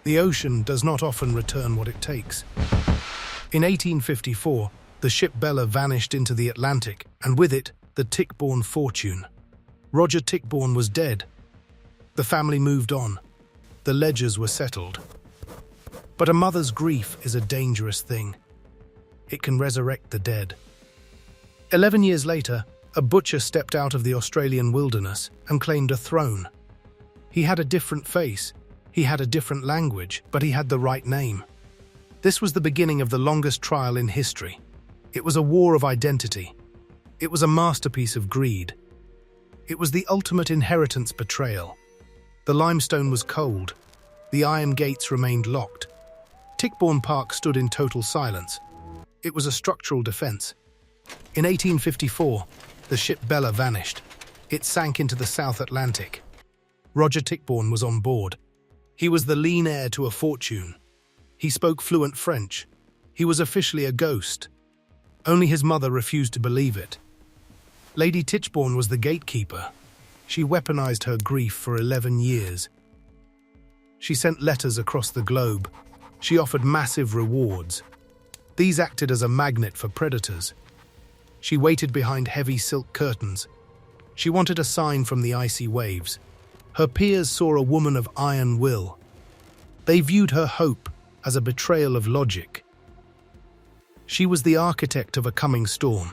The ocean does not often return what it takes. In 1854, the ship Bella vanished into the Atlantic, and with it, the Tichborne fortune. Roger Tichborne was dead. The family moved on. The ledgers were settled. But a mother's grief is a dangerous thing. It can resurrect the dead. 11 years later, a butcher stepped out of the Australian wilderness and claimed a throne. He had a different face, he had a different language, but he had the right name. This was the beginning of the longest trial in history. It was a war of identity. It was a masterpiece of greed. It was the ultimate inheritance betrayal. The limestone was cold. The iron gates remained locked. Tichborne Park stood in total silence. It was a structural defense. In 1854, the ship Bella vanished. It sank into the South Atlantic. Roger Tichborne was on board. He was the lean heir to a fortune. He spoke fluent French. He was officially a ghost. Only his mother refused to believe it. Lady Tichborne was the gatekeeper. She weaponized her grief for 11 years. She sent letters across the globe. She offered massive rewards. These acted as a magnet for predators. She waited behind heavy silk curtains. She wanted a sign from the icy waves. Her peers saw a woman of iron will. They viewed her hope as a betrayal of logic. She was the architect of a coming storm.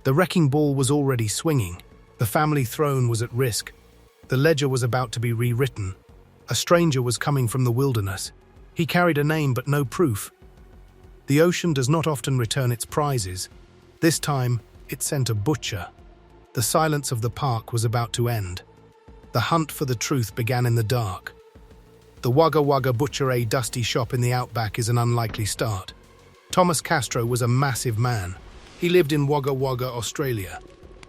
The wrecking ball was already swinging. The family throne was at risk. The ledger was about to be rewritten. A stranger was coming from the wilderness. He carried a name but no proof. The ocean does not often return its prizes. This time, it sent a butcher. The silence of the park was about to end. The hunt for the truth began in the dark. The Wagga Wagga Butcher, a dusty shop in the outback, is an unlikely start. Thomas Castro was a massive man. He lived in Wagga Wagga, Australia.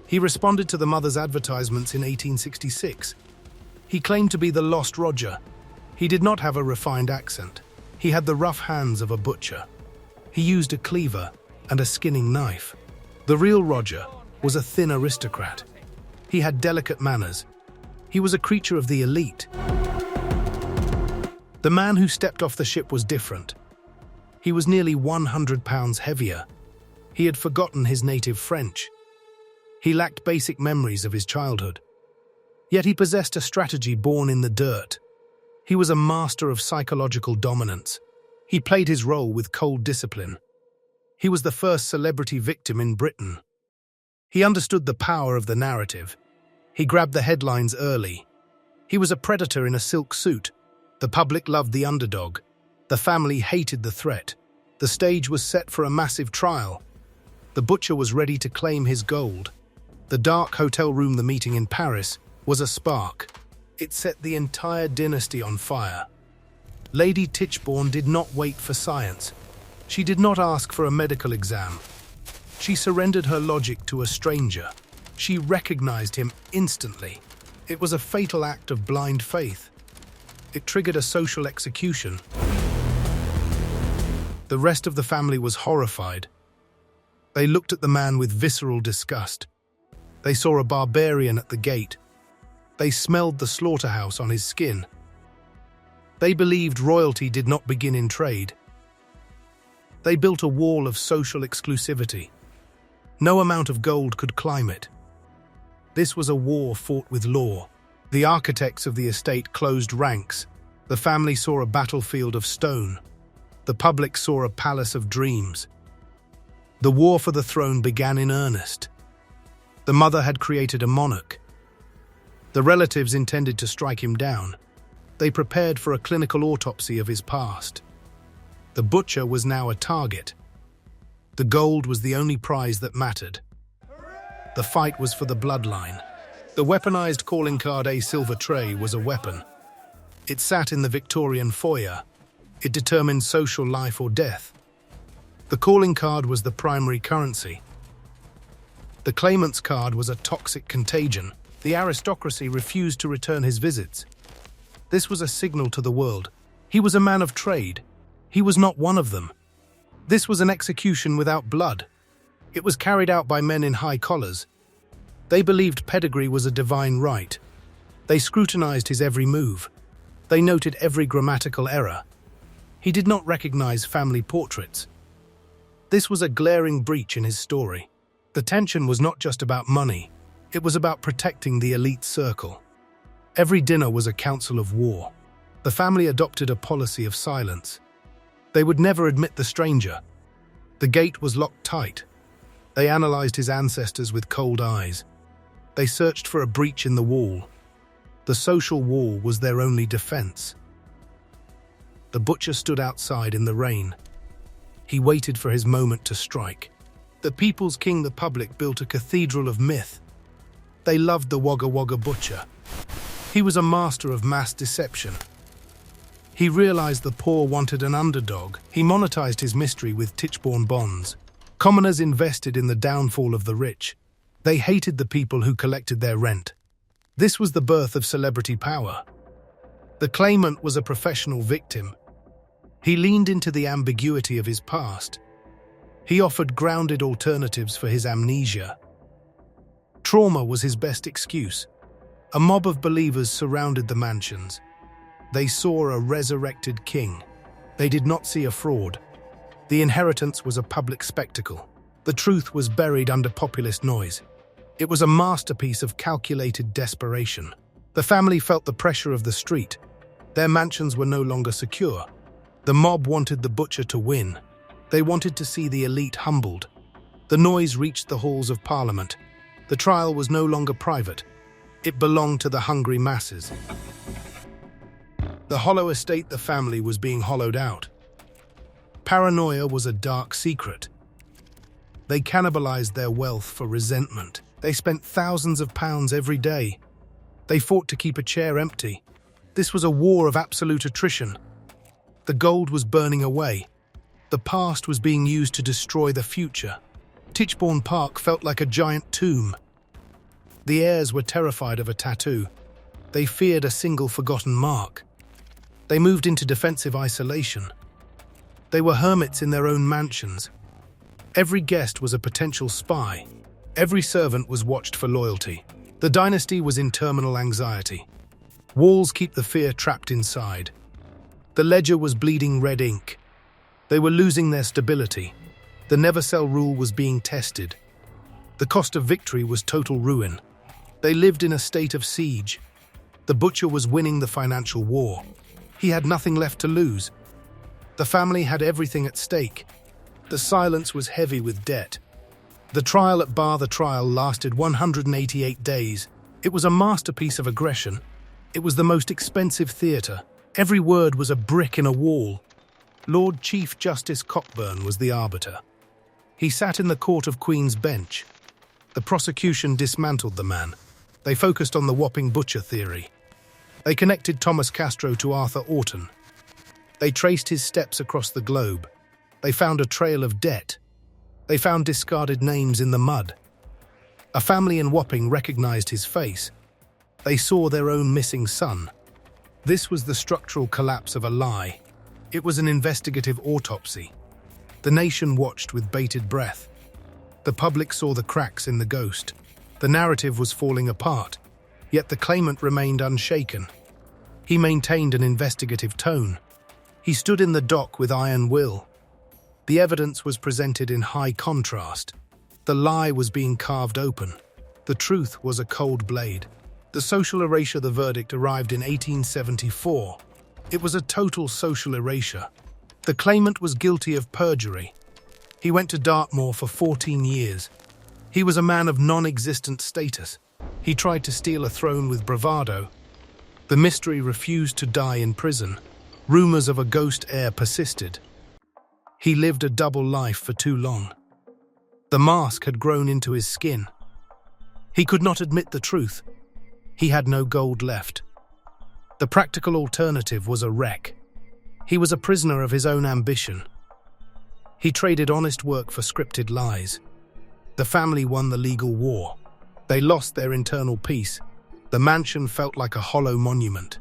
He responded to the mother's advertisements in 1866. He claimed to be the lost Roger. He did not have a refined accent. He had the rough hands of a butcher. He used a cleaver and a skinning knife. The real Roger was a thin aristocrat. He had delicate manners. He was a creature of the elite. The man who stepped off the ship was different. He was nearly 100 pounds heavier. He had forgotten his native French. He lacked basic memories of his childhood. Yet he possessed a strategy born in the dirt. He was a master of psychological dominance. He played his role with cold discipline. He was the first celebrity victim in Britain. He understood the power of the narrative. He grabbed the headlines early. He was a predator in a silk suit. The public loved the underdog. The family hated the threat. The stage was set for a massive trial. The butcher was ready to claim his gold. The dark hotel room, the meeting in Paris, was a spark. It set the entire dynasty on fire. Lady Tichborne did not wait for science. She did not ask for a medical exam. She surrendered her logic to a stranger. She recognized him instantly. It was a fatal act of blind faith. It triggered a social execution. The rest of the family was horrified. They looked at the man with visceral disgust. They saw a barbarian at the gate. They smelled the slaughterhouse on his skin. They believed royalty did not begin in trade. They built a wall of social exclusivity. No amount of gold could climb it. This was a war fought with law. The architects of the estate closed ranks. The family saw a battlefield of stone. The public saw a palace of dreams. The war for the throne began in earnest. The mother had created a monarch. The relatives intended to strike him down. They prepared for a clinical autopsy of his past. The butcher was now a target. The gold was the only prize that mattered. The fight was for the bloodline. The weaponized calling card, a silver tray, was a weapon. It sat in the Victorian foyer. It determined social life or death. The calling card was the primary currency. The claimant's card was a toxic contagion. The aristocracy refused to return his visits. This was a signal to the world. He was a man of trade. He was not one of them. This was an execution without blood. It was carried out by men in high collars. They believed pedigree was a divine right. They scrutinized his every move. They noted every grammatical error. He did not recognize family portraits. This was a glaring breach in his story. The tension was not just about money, it was about protecting the elite circle. Every dinner was a council of war. The family adopted a policy of silence. They would never admit the stranger. The gate was locked tight. They analyzed his ancestors with cold eyes. They searched for a breach in the wall. The social wall was their only defense. The butcher stood outside in the rain. He waited for his moment to strike. The people's king, the public, built a cathedral of myth. They loved the Wagga Wagga butcher. He was a master of mass deception. He realized the poor wanted an underdog. He monetized his mystery with Tichborne bonds. Commoners invested in the downfall of the rich. They hated the people who collected their rent. This was the birth of celebrity power. The claimant was a professional victim. He leaned into the ambiguity of his past. He offered grounded alternatives for his amnesia. Trauma was his best excuse. A mob of believers surrounded the mansions. They saw a resurrected king. They did not see a fraud. The inheritance was a public spectacle. The truth was buried under populist noise. It was a masterpiece of calculated desperation. The family felt the pressure of the street. Their mansions were no longer secure. The mob wanted the butcher to win. They wanted to see the elite humbled. The noise reached the halls of Parliament. The trial was no longer private. It belonged to the hungry masses. The hollow estate, the family, was being hollowed out. Paranoia was a dark secret. They cannibalized their wealth for resentment. They spent thousands of pounds every day. They fought to keep a chair empty. This was a war of absolute attrition. The gold was burning away. The past was being used to destroy the future. Tichborne Park felt like a giant tomb. The heirs were terrified of a tattoo. They feared a single forgotten mark. They moved into defensive isolation. They were hermits in their own mansions. Every guest was a potential spy. Every servant was watched for loyalty. The dynasty was in terminal anxiety. Walls keep the fear trapped inside. The ledger was bleeding red ink. They were losing their stability. The never-sell rule was being tested. The cost of victory was total ruin. They lived in a state of siege. The butcher was winning the financial war. He had nothing left to lose. The family had everything at stake. The silence was heavy with debt. The trial at bar, the trial lasted 188 days. It was a masterpiece of aggression. It was the most expensive theatre. Every word was a brick in a wall. Lord Chief Justice Cockburn was the arbiter. He sat in the Court of Queen's Bench. The prosecution dismantled the man. They focused on the whopping butcher theory. They connected Thomas Castro to Arthur Orton. They traced his steps across the globe. They found a trail of debt. They found discarded names in the mud. A family in Wapping recognized his face. They saw their own missing son. This was the structural collapse of a lie. It was an investigative autopsy. The nation watched with bated breath. The public saw the cracks in the ghost. The narrative was falling apart, yet the claimant remained unshaken. He maintained an investigative tone. He stood in the dock with iron will. The evidence was presented in high contrast. The lie was being carved open. The truth was a cold blade. The social erasure, the verdict arrived in 1874. It was a total social erasure. The claimant was guilty of perjury. He went to Dartmoor for 14 years. He was a man of non-existent status. He tried to steal a throne with bravado. The mystery refused to die in prison. Rumors of a ghost heir persisted. He lived a double life for too long. The mask had grown into his skin. He could not admit the truth. He had no gold left. The practical alternative was a wreck. He was a prisoner of his own ambition. He traded honest work for scripted lies. The family won the legal war. They lost their internal peace. The mansion felt like a hollow monument.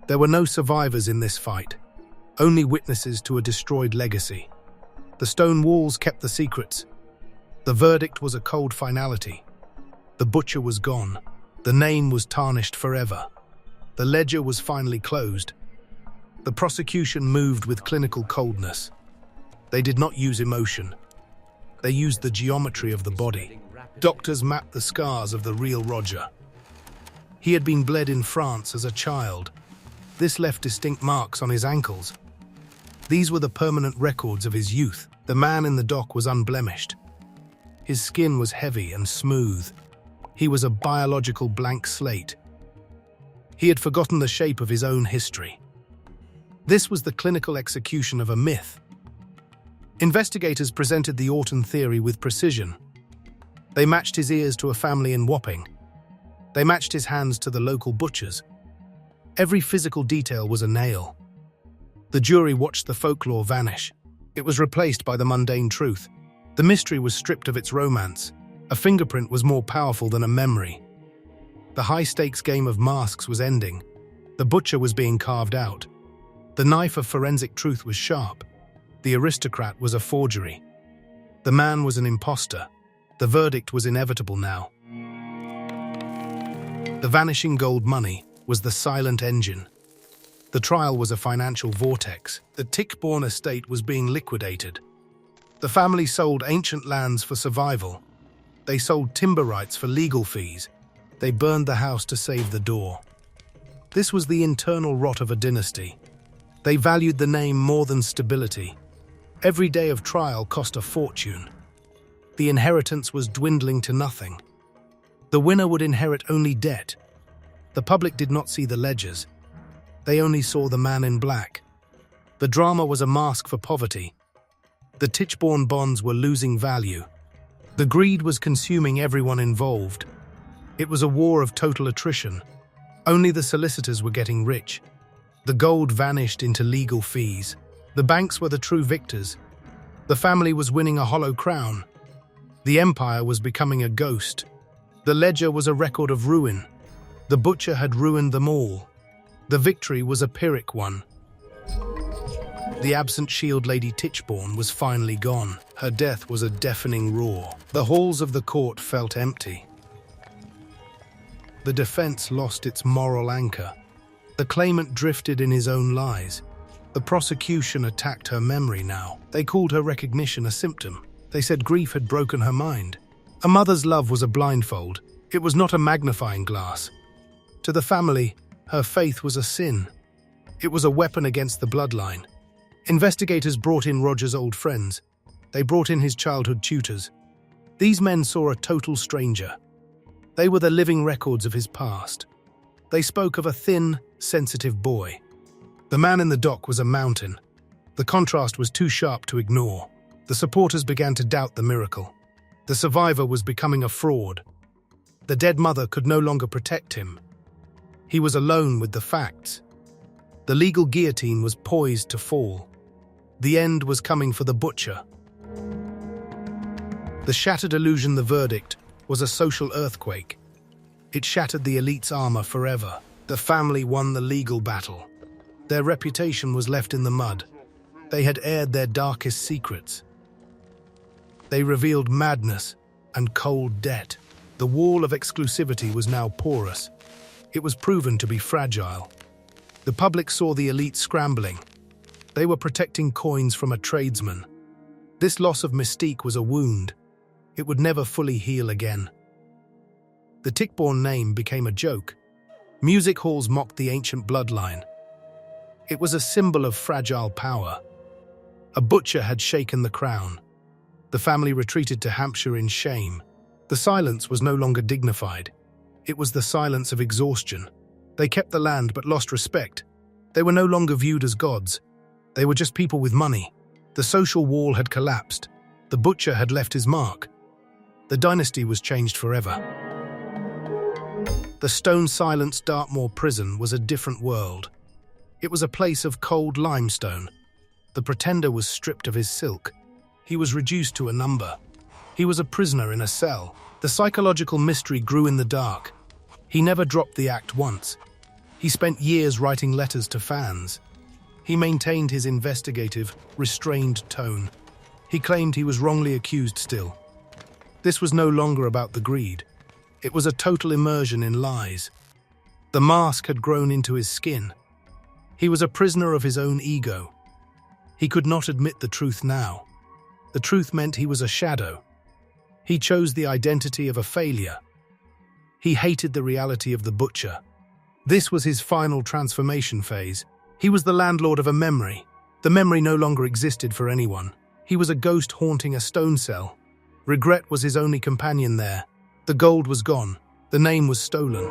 There were no survivors in this fight, only witnesses to a destroyed legacy. The stone walls kept the secrets. The verdict was a cold finality. The butcher was gone. The name was tarnished forever. The ledger was finally closed. The prosecution moved with clinical coldness. They did not use emotion. They used the geometry of the body. Doctors mapped the scars of the real Roger. He had been bled in France as a child. This left distinct marks on his ankles. These were the permanent records of his youth. The man in the dock was unblemished. His skin was heavy and smooth. He was a biological blank slate. He had forgotten the shape of his own history. This was the clinical execution of a myth. Investigators presented the Orton theory with precision. They matched his ears to a family in Wapping. They matched his hands to the local butchers. Every physical detail was a nail. The jury watched the folklore vanish. It was replaced by the mundane truth. The mystery was stripped of its romance. A fingerprint was more powerful than a memory. The high-stakes game of masks was ending. The butcher was being carved out. The knife of forensic truth was sharp. The aristocrat was a forgery. The man was an imposter. The verdict was inevitable now. The vanishing gold money was the silent engine. The trial was a financial vortex. The Tichborne Estate was being liquidated. The family sold ancient lands for survival. They sold timber rights for legal fees. They burned the house to save the door. This was the internal rot of a dynasty. They valued the name more than stability. Every day of trial cost a fortune. The inheritance was dwindling to nothing. The winner would inherit only debt. The public did not see the ledgers. They only saw the man in black. The drama was a mask for poverty. The Tichborne bonds were losing value. The greed was consuming everyone involved. It was a war of total attrition. Only the solicitors were getting rich. The gold vanished into legal fees. The banks were the true victors. The family was winning a hollow crown. The empire was becoming a ghost. The ledger was a record of ruin. The butcher had ruined them all. The victory was a Pyrrhic one. The absent shield Lady Tichborne was finally gone. Her death was a deafening roar. The halls of the court felt empty. The defense lost its moral anchor. The claimant drifted in his own lies. The prosecution attacked her memory now. They called her recognition a symptom. They said grief had broken her mind. A mother's love was a blindfold. It was not a magnifying glass. To the family, her faith was a sin. It was a weapon against the bloodline. Investigators brought in Roger's old friends. They brought in his childhood tutors. These men saw a total stranger. They were the living records of his past. They spoke of a thin, sensitive boy. The man in the dock was a mountain. The contrast was too sharp to ignore. The supporters began to doubt the miracle. The survivor was becoming a fraud. The dead mother could no longer protect him. He was alone with the facts. The legal guillotine was poised to fall. The end was coming for the butcher. The shattered illusion, the verdict, was a social earthquake. It shattered the elite's armor forever. The family won the legal battle. Their reputation was left in the mud. They had aired their darkest secrets. They revealed madness and cold debt. The wall of exclusivity was now porous. It was proven to be fragile. The public saw the elite scrambling. They were protecting coins from a tradesman. This loss of mystique was a wound. It would never fully heal again. The Tichborne name became a joke. Music halls mocked the ancient bloodline. It was a symbol of fragile power. A butcher had shaken the crown. The family retreated to Hampshire in shame. The silence was no longer dignified. It was the silence of exhaustion. They kept the land but lost respect. They were no longer viewed as gods. They were just people with money. The social wall had collapsed. The butcher had left his mark. The dynasty was changed forever. The stone-silenced Dartmoor prison was a different world. It was a place of cold limestone. The pretender was stripped of his silk. He was reduced to a number. He was a prisoner in a cell. The psychological mystery grew in the dark. He never dropped the act once. He spent years writing letters to fans. He maintained his investigative, restrained tone. He claimed he was wrongly accused still. This was no longer about the greed. It was a total immersion in lies. The mask had grown into his skin. He was a prisoner of his own ego. He could not admit the truth now. The truth meant he was a shadow. He chose the identity of a failure. He hated the reality of the butcher. This was his final transformation phase. He was the landlord of a memory. The memory no longer existed for anyone. He was a ghost haunting a stone cell. Regret was his only companion there. The gold was gone. The name was stolen.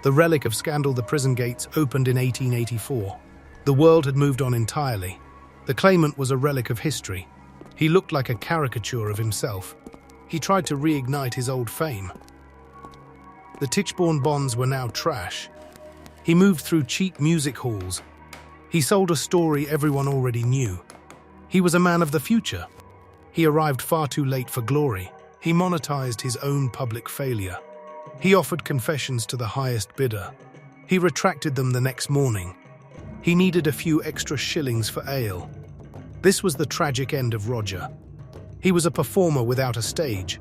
The relic of scandal, the prison gates, opened in 1884. The world had moved on entirely. The claimant was a relic of history. He looked like a caricature of himself. He tried to reignite his old fame. The Tichborne bonds were now trash. He moved through cheap music halls. He sold a story everyone already knew. He was a man of the future. He arrived far too late for glory. He monetized his own public failure. He offered confessions to the highest bidder. He retracted them the next morning. He needed a few extra shillings for ale. This was the tragic end of Roger. He was a performer without a stage.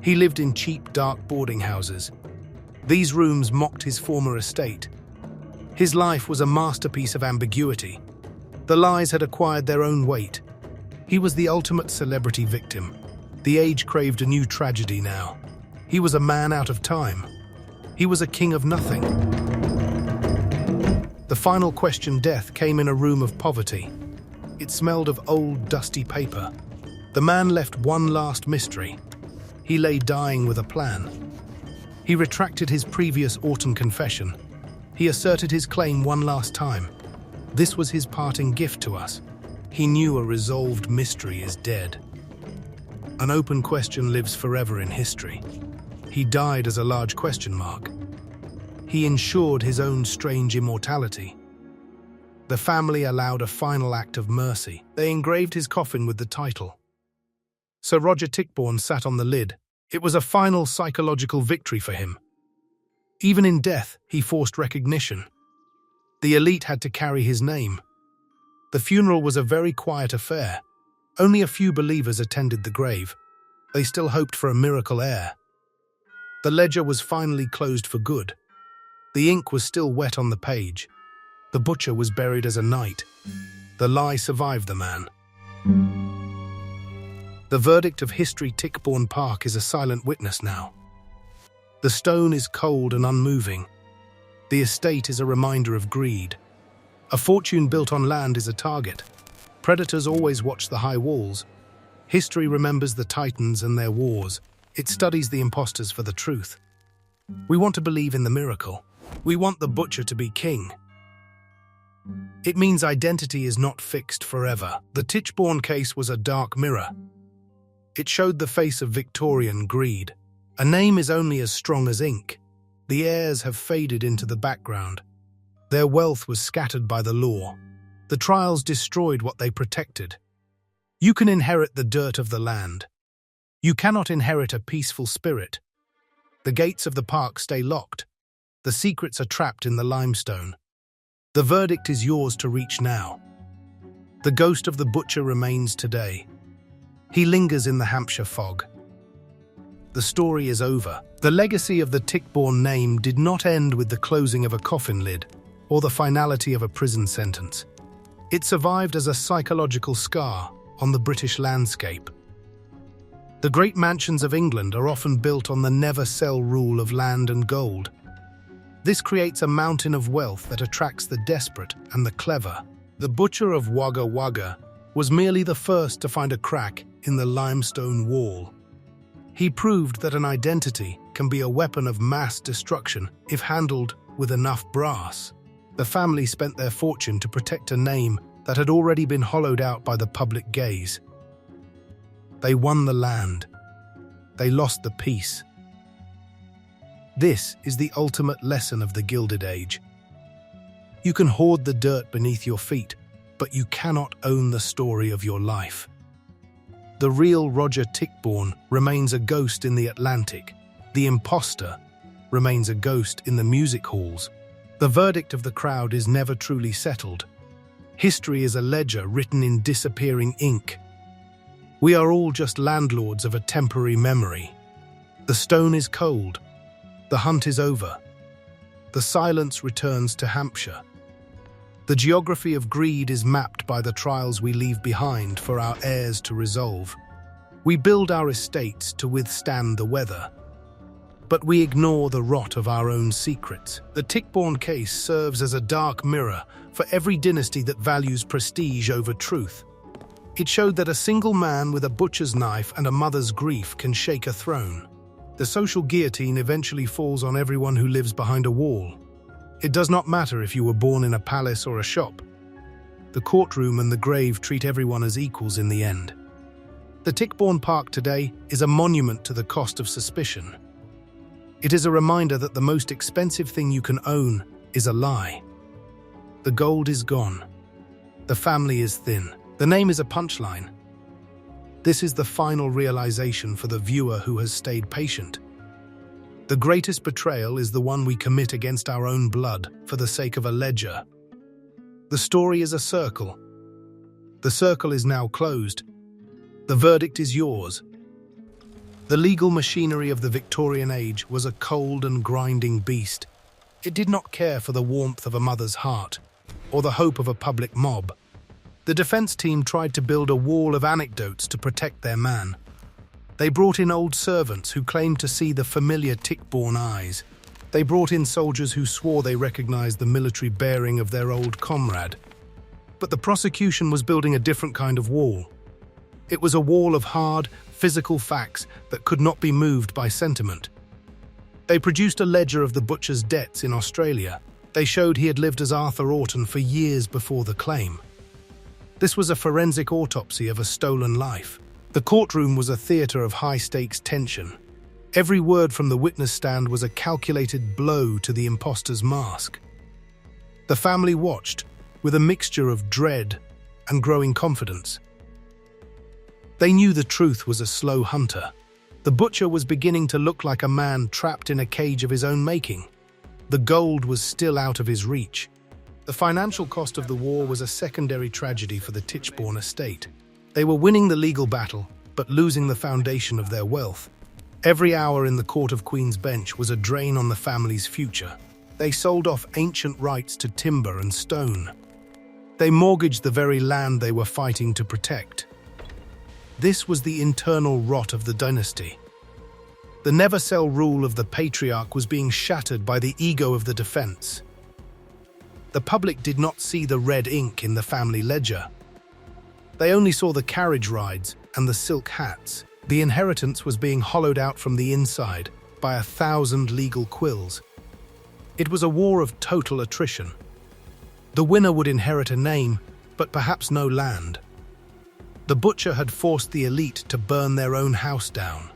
He lived in cheap, dark boarding houses. These rooms mocked his former estate. His life was a masterpiece of ambiguity. The lies had acquired their own weight. He was the ultimate celebrity victim. The age craved a new tragedy now. He was a man out of time. He was a king of nothing. The final question, death, came in a room of poverty. It smelled of old, dusty paper. The man left one last mystery. He lay dying with a plan. He retracted his previous autumn confession. He asserted his claim one last time. This was his parting gift to us. He knew a resolved mystery is dead. An open question lives forever in history. He died as a large question mark. He ensured his own strange immortality. The family allowed a final act of mercy. They engraved his coffin with the title. Sir Roger Tichborne sat on the lid. It was a final psychological victory for him. Even in death, he forced recognition. The elite had to carry his name. The funeral was a very quiet affair. Only a few believers attended the grave. They still hoped for a miracle heir. The ledger was finally closed for good. The ink was still wet on the page. The butcher was buried as a knight. The lie survived the man. The verdict of history, Tichborne Park, is a silent witness now. The stone is cold and unmoving. The estate is a reminder of greed. A fortune built on land is a target. Predators always watch the high walls. History remembers the titans and their wars. It studies the imposters for the truth. We want to believe in the miracle. We want the butcher to be king. It means identity is not fixed forever. The Tichborne case was a dark mirror. It showed the face of Victorian greed. A name is only as strong as ink. The heirs have faded into the background. Their wealth was scattered by the law. The trials destroyed what they protected. You can inherit the dirt of the land. You cannot inherit a peaceful spirit. The gates of the park stay locked. The secrets are trapped in the limestone. The verdict is yours to reach now. The ghost of the butcher remains today. He lingers in the Hampshire fog. The story is over. The legacy of the Tichborne name did not end with the closing of a coffin lid or the finality of a prison sentence. It survived as a psychological scar on the British landscape. The great mansions of England are often built on the never-sell rule of land and gold. This creates a mountain of wealth that attracts the desperate and the clever. The butcher of Wagga Wagga was merely the first to find a crack in the limestone wall. He proved that an identity can be a weapon of mass destruction if handled with enough brass. The family spent their fortune to protect a name that had already been hollowed out by the public gaze. They won the land. They lost the peace. This is the ultimate lesson of the Gilded Age. You can hoard the dirt beneath your feet, but you cannot own the story of your life. The real Roger Tichborne remains a ghost in the Atlantic. The imposter remains a ghost in the music halls. The verdict of the crowd is never truly settled. History is a ledger written in disappearing ink. We are all just landlords of a temporary memory. The stone is cold. The hunt is over. The silence returns to Hampshire. The geography of greed is mapped by the trials we leave behind for our heirs to resolve. We build our estates to withstand the weather, but we ignore the rot of our own secrets. The Tichborne case serves as a dark mirror for every dynasty that values prestige over truth. It showed that a single man with a butcher's knife and a mother's grief can shake a throne. The social guillotine eventually falls on everyone who lives behind a wall. It does not matter if you were born in a palace or a shop. The courtroom and the grave treat everyone as equals in the end. The Tichborne Park today is a monument to the cost of suspicion. It is a reminder that the most expensive thing you can own is a lie. The gold is gone. The family is thin. The name is a punchline. This is the final realization for the viewer who has stayed patient. The greatest betrayal is the one we commit against our own blood for the sake of a ledger. The story is a circle. The circle is now closed. The verdict is yours. The legal machinery of the Victorian age was a cold and grinding beast. It did not care for the warmth of a mother's heart or the hope of a public mob. The defense team tried to build a wall of anecdotes to protect their man. They brought in old servants who claimed to see the familiar Tichborne eyes. They brought in soldiers who swore they recognized the military bearing of their old comrade. But the prosecution was building a different kind of wall. It was a wall of hard, physical facts that could not be moved by sentiment. They produced a ledger of the butcher's debts in Australia. They showed he had lived as Arthur Orton for years before the claim. This was a forensic autopsy of a stolen life. The courtroom was a theatre of high-stakes tension. Every word from the witness stand was a calculated blow to the imposter's mask. The family watched, with a mixture of dread and growing confidence. They knew the truth was a slow hunter. The butcher was beginning to look like a man trapped in a cage of his own making. The gold was still out of his reach. The financial cost of the war was a secondary tragedy for the Tichborne Estate. They were winning the legal battle, but losing the foundation of their wealth. Every hour in the Court of Queen's Bench was a drain on the family's future. They sold off ancient rights to timber and stone. They mortgaged the very land they were fighting to protect. This was the internal rot of the dynasty. The never-sell rule of the patriarch was being shattered by the ego of the defense. The public did not see the red ink in the family ledger. They only saw the carriage rides and the silk hats. The inheritance was being hollowed out from the inside by 1,000 legal quills. It was a war of total attrition. The winner would inherit a name, but perhaps no land. The butcher had forced the elite to burn their own house down.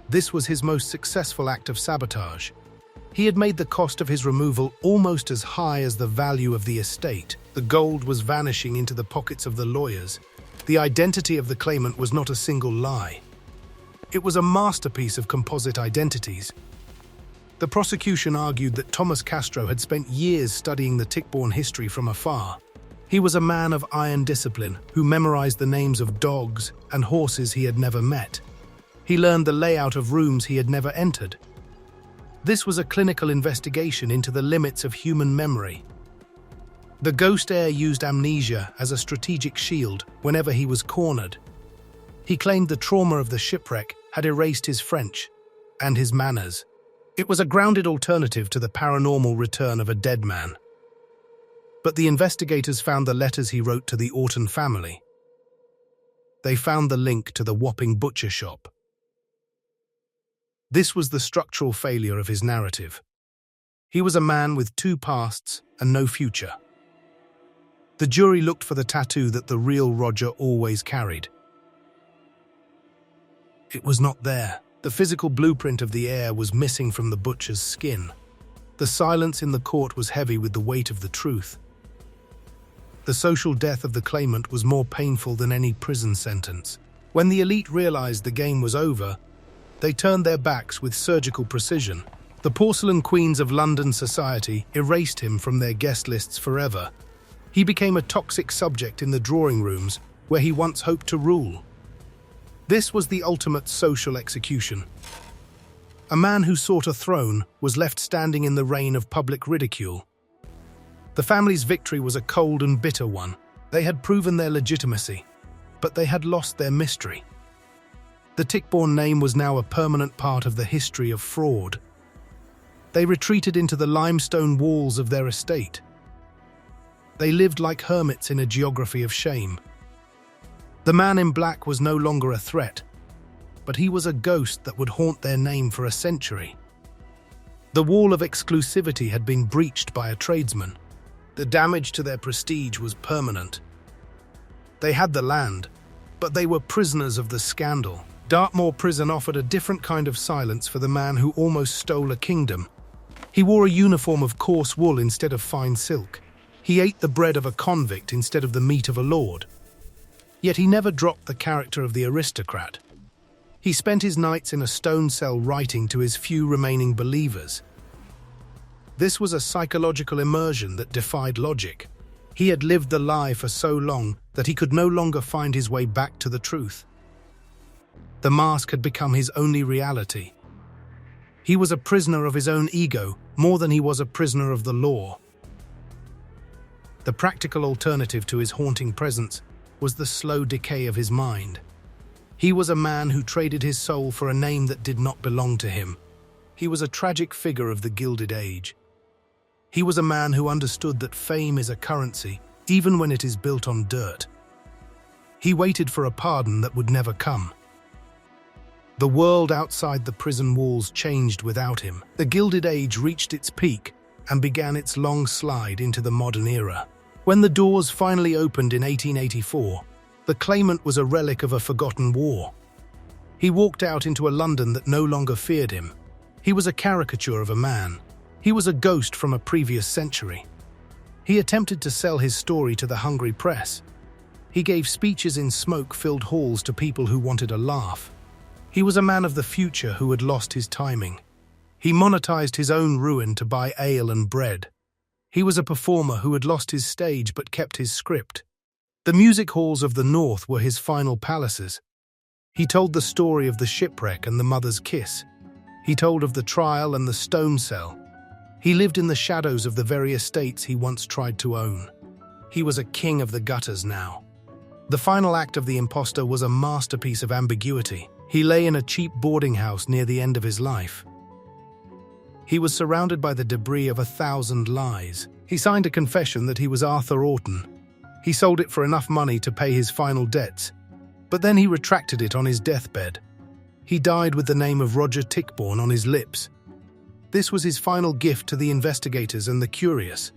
This was his most successful act of sabotage. He had made the cost of his removal almost as high as the value of the estate. The gold was vanishing into the pockets of the lawyers. The identity of the claimant was not a single lie. It was a masterpiece of composite identities. The prosecution argued that Thomas Castro had spent years studying the Tichborne history from afar. He was a man of iron discipline who memorized the names of dogs and horses he had never met. He learned the layout of rooms he had never entered. This was a clinical investigation into the limits of human memory. The ghost heir used amnesia as a strategic shield whenever he was cornered. He claimed the trauma of the shipwreck had erased his French and his manners. It was a grounded alternative to the paranormal return of a dead man. But the investigators found the letters he wrote to the Orton family. They found the link to the Wapping butcher shop. This was the structural failure of his narrative. He was a man with two pasts and no future. The jury looked for the tattoo that the real Roger always carried. It was not there. The physical blueprint of the heir was missing from the butcher's skin. The silence in the court was heavy with the weight of the truth. The social death of the claimant was more painful than any prison sentence. When the elite realized the game was over, they turned their backs with surgical precision. The porcelain queens of London society erased him from their guest lists forever. He became a toxic subject in the drawing rooms where he once hoped to rule. This was the ultimate social execution. A man who sought a throne was left standing in the rain of public ridicule. The family's victory was a cold and bitter one. They had proven their legitimacy, but they had lost their mystery. The Tichborne name was now a permanent part of the history of fraud. They retreated into the limestone walls of their estate. They lived like hermits in a geography of shame. The man in black was no longer a threat, but he was a ghost that would haunt their name for a century. The wall of exclusivity had been breached by a tradesman. The damage to their prestige was permanent. They had the land, but they were prisoners of the scandal. Dartmoor Prison offered a different kind of silence for the man who almost stole a kingdom. He wore a uniform of coarse wool instead of fine silk. He ate the bread of a convict instead of the meat of a lord. Yet he never dropped the character of the aristocrat. He spent his nights in a stone cell writing to his few remaining believers. This was a psychological immersion that defied logic. He had lived the lie for so long that he could no longer find his way back to the truth. The mask had become his only reality. He was a prisoner of his own ego more than he was a prisoner of the law. The practical alternative to his haunting presence was the slow decay of his mind. He was a man who traded his soul for a name that did not belong to him. He was a tragic figure of the Gilded Age. He was a man who understood that fame is a currency, even when it is built on dirt. He waited for a pardon that would never come. The world outside the prison walls changed without him. The Gilded Age reached its peak and began its long slide into the modern era. When the doors finally opened in 1884, the claimant was a relic of a forgotten war. He walked out into a London that no longer feared him. He was a caricature of a man. He was a ghost from a previous century. He attempted to sell his story to the hungry press. He gave speeches in smoke-filled halls to people who wanted a laugh. He was a man of the future who had lost his timing. He monetized his own ruin to buy ale and bread. He was a performer who had lost his stage but kept his script. The music halls of the North were his final palaces. He told the story of the shipwreck and the mother's kiss. He told of the trial and the stone cell. He lived in the shadows of the very estates he once tried to own. He was a king of the gutters now. The final act of the imposter was a masterpiece of ambiguity. He lay in a cheap boarding house near the end of his life. He was surrounded by the debris of 1,000 lies. He signed a confession that he was Arthur Orton. He sold it for enough money to pay his final debts, but then he retracted it on his deathbed. He died with the name of Roger Tichborne on his lips. This was his final gift to the investigators and the curious.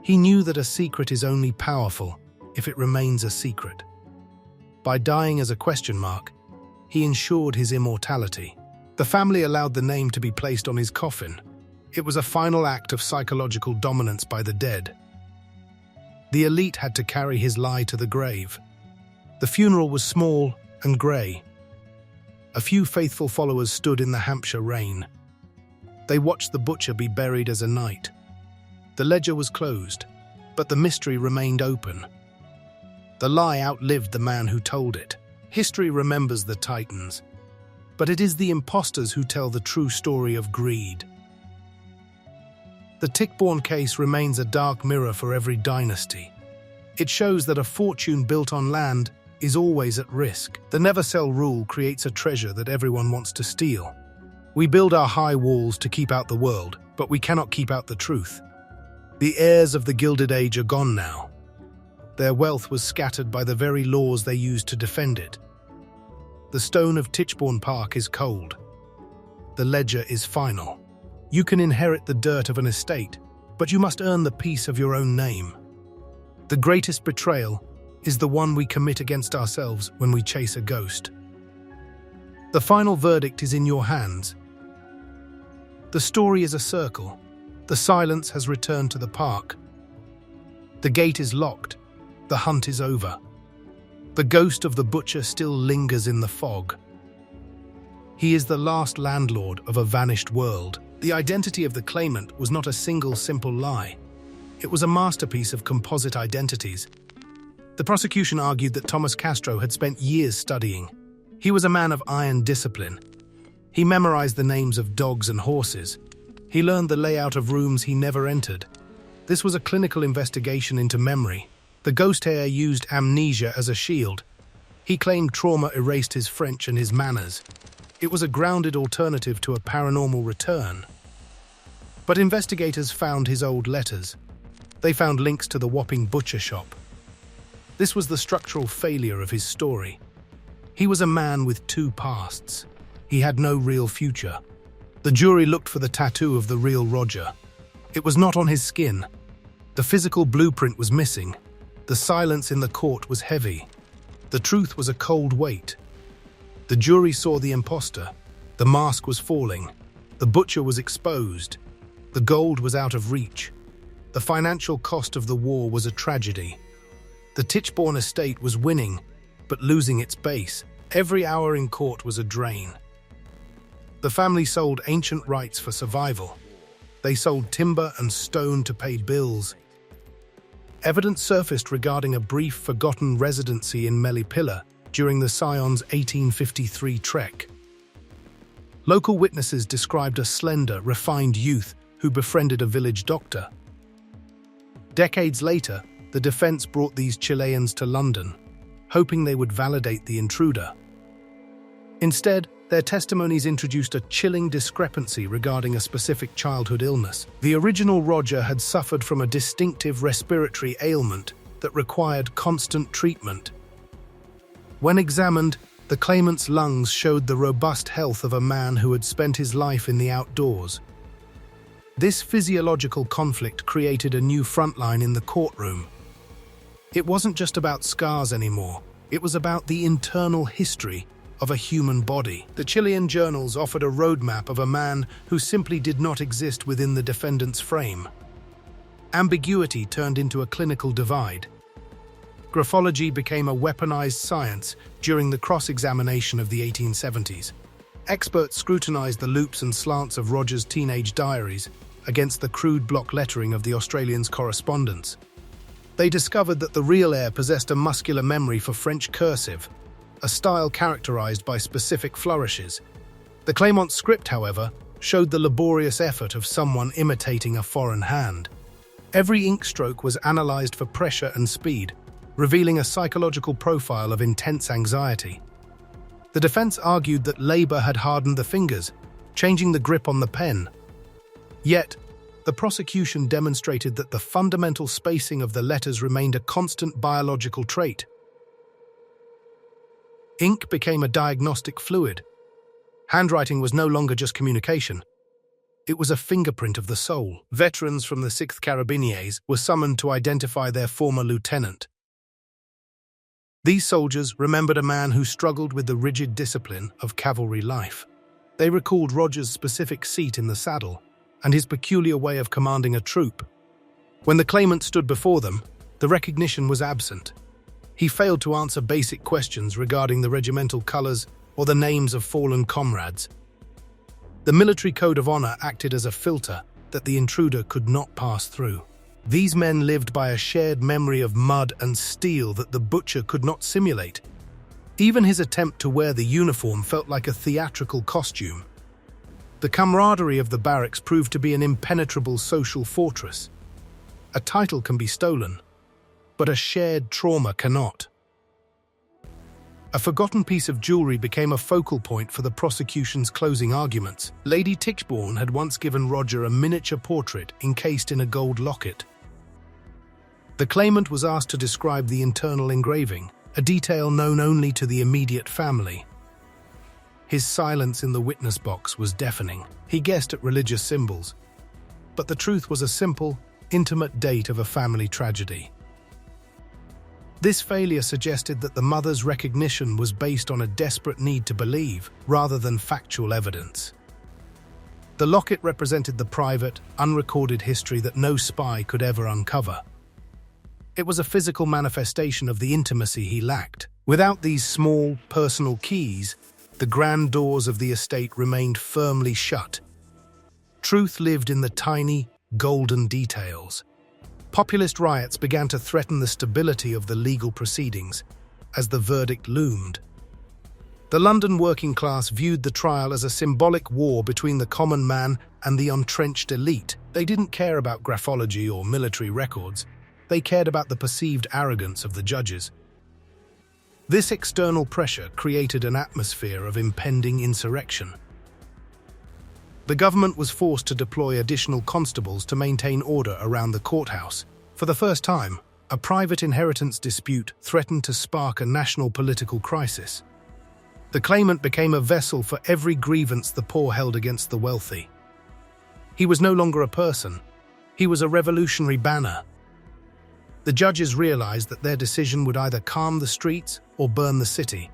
He knew that a secret is only powerful if it remains a secret. By dying as a question mark, he ensured his immortality. The family allowed the name to be placed on his coffin. It was a final act of psychological dominance by the dead. The elite had to carry his lie to the grave. The funeral was small and grey. A few faithful followers stood in the Hampshire rain. They watched the butcher be buried as a knight. The ledger was closed, but the mystery remained open. The lie outlived the man who told it. History remembers the titans, but it is the imposters who tell the true story of greed. The Tichborne case remains a dark mirror for every dynasty. It shows that a fortune built on land is always at risk. The never-sell rule creates a treasure that everyone wants to steal. We build our high walls to keep out the world, but we cannot keep out the truth. The heirs of the Gilded Age are gone now. Their wealth was scattered by the very laws they used to defend it. The stone of Tichborne Park is cold. The ledger is final. You can inherit the dirt of an estate, but you must earn the peace of your own name. The greatest betrayal is the one we commit against ourselves when we chase a ghost. The final verdict is in your hands. The story is a circle. The silence has returned to the park. The gate is locked. The hunt is over. The ghost of the butcher still lingers in the fog. He is the last landlord of a vanished world. The identity of the claimant was not a single simple lie. It was a masterpiece of composite identities. The prosecution argued that Thomas Castro had spent years studying. He was a man of iron discipline. He memorized the names of dogs and horses. He learned the layout of rooms he never entered. This was a clinical investigation into memory. The ghost heir used amnesia as a shield. He claimed trauma erased his French and his manners. It was a grounded alternative to a paranormal return. But investigators found his old letters. They found links to the Wapping butcher shop. This was the structural failure of his story. He was a man with two pasts. He had no real future. The jury looked for the tattoo of the real Roger. It was not on his skin. The physical blueprint was missing. The silence in the court was heavy. The truth was a cold weight. The jury saw the imposter. The mask was falling. The butcher was exposed. The gold was out of reach. The financial cost of the war was a tragedy. The Tichborne Estate was winning, but losing its base. Every hour in court was a drain. The family sold ancient rights for survival. They sold timber and stone to pay bills. Evidence surfaced regarding a brief, forgotten residency in Melipilla during the Scion's 1853 trek. Local witnesses described a slender, refined youth who befriended a village doctor. Decades later, the defense brought these Chileans to London, hoping they would validate the intruder. Instead, their testimonies introduced a chilling discrepancy regarding a specific childhood illness. The original Roger had suffered from a distinctive respiratory ailment that required constant treatment. When examined, the claimant's lungs showed the robust health of a man who had spent his life in the outdoors. This physiological conflict created a new frontline in the courtroom. It wasn't just about scars anymore. It was about the internal history of a human body. The Chilean journals offered a roadmap of a man who simply did not exist within the defendant's frame. Ambiguity turned into a clinical divide. Graphology became a weaponized science during the cross-examination of the 1870s. Experts scrutinized the loops and slants of Roger's teenage diaries against the crude block lettering of the Australian's correspondence. They discovered that the real heir possessed a muscular memory for French cursive, a style characterized by specific flourishes. The claimant's script, however, showed the laborious effort of someone imitating a foreign hand. Every ink stroke was analyzed for pressure and speed, revealing a psychological profile of intense anxiety. The defense argued that labor had hardened the fingers, changing the grip on the pen. Yet, the prosecution demonstrated that the fundamental spacing of the letters remained a constant biological trait. Ink became a diagnostic fluid. Handwriting was no longer just communication. It was a fingerprint of the soul. Veterans from the 6th Carabiniers were summoned to identify their former lieutenant. These soldiers remembered a man who struggled with the rigid discipline of cavalry life. They recalled Roger's specific seat in the saddle and his peculiar way of commanding a troop. When the claimant stood before them, the recognition was absent. He failed to answer basic questions regarding the regimental colors or the names of fallen comrades. The military code of honor acted as a filter that the intruder could not pass through. These men lived by a shared memory of mud and steel that the butcher could not simulate. Even his attempt to wear the uniform felt like a theatrical costume. The camaraderie of the barracks proved to be an impenetrable social fortress. A title can be stolen, but a shared trauma cannot. A forgotten piece of jewelry became a focal point for the prosecution's closing arguments. Lady Tichborne had once given Roger a miniature portrait encased in a gold locket. The claimant was asked to describe the internal engraving, a detail known only to the immediate family. His silence in the witness box was deafening. He guessed at religious symbols, but the truth was a simple, intimate date of a family tragedy. This failure suggested that the mother's recognition was based on a desperate need to believe, rather than factual evidence. The locket represented the private, unrecorded history that no spy could ever uncover. It was a physical manifestation of the intimacy he lacked. Without these small, personal keys, the grand doors of the estate remained firmly shut. Truth lived in the tiny, golden details. Populist riots began to threaten the stability of the legal proceedings as the verdict loomed. The London working class viewed the trial as a symbolic war between the common man and the entrenched elite. They didn't care about graphology or military records. They cared about the perceived arrogance of the judges. This external pressure created an atmosphere of impending insurrection. The government was forced to deploy additional constables to maintain order around the courthouse. For the first time, a private inheritance dispute threatened to spark a national political crisis. The claimant became a vessel for every grievance the poor held against the wealthy. He was no longer a person. He was a revolutionary banner. The judges realized that their decision would either calm the streets or burn the city.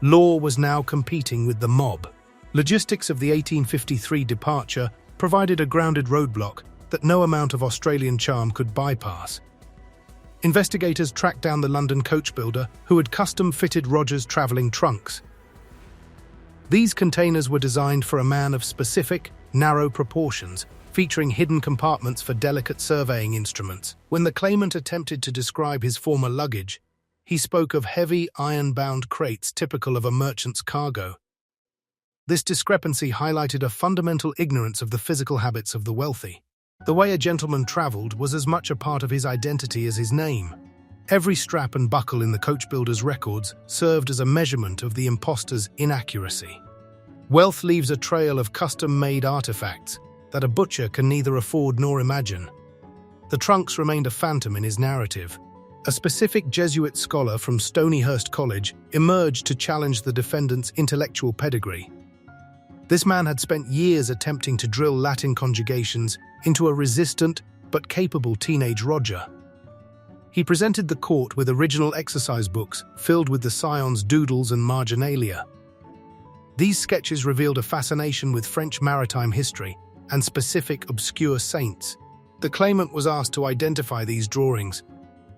Law was now competing with the mob. Logistics of the 1853 departure provided a grounded roadblock that no amount of Australian charm could bypass. Investigators tracked down the London coach builder who had custom-fitted Roger's travelling trunks. These containers were designed for a man of specific, narrow proportions, featuring hidden compartments for delicate surveying instruments. When the claimant attempted to describe his former luggage, he spoke of heavy, iron-bound crates typical of a merchant's cargo. This discrepancy highlighted a fundamental ignorance of the physical habits of the wealthy. The way a gentleman travelled was as much a part of his identity as his name. Every strap and buckle in the coach builder's records served as a measurement of the imposter's inaccuracy. Wealth leaves a trail of custom-made artifacts that a butcher can neither afford nor imagine. The trunks remained a phantom in his narrative. A specific Jesuit scholar from Stonyhurst College emerged to challenge the defendant's intellectual pedigree. This man had spent years attempting to drill Latin conjugations into a resistant but capable teenage Roger. He presented the court with original exercise books filled with the scion's doodles and marginalia. These sketches revealed a fascination with French maritime history and specific obscure saints. The claimant was asked to identify these drawings,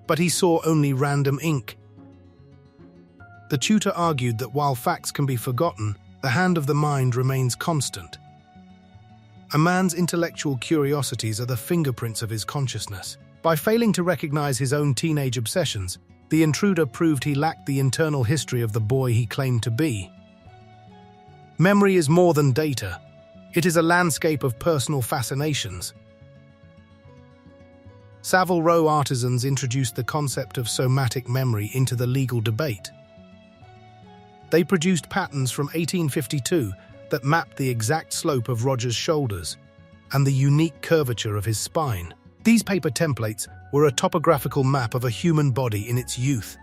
but he saw only random ink. The tutor argued that while facts can be forgotten, the hand of the mind remains constant. A man's intellectual curiosities are the fingerprints of his consciousness. By failing to recognize his own teenage obsessions, the intruder proved he lacked the internal history of the boy he claimed to be. Memory is more than data. It is a landscape of personal fascinations. Savile Row artisans introduced the concept of somatic memory into the legal debate. They produced patterns from 1852 that mapped the exact slope of Roger's shoulders and the unique curvature of his spine. These paper templates were a topographical map of a human body in its youth.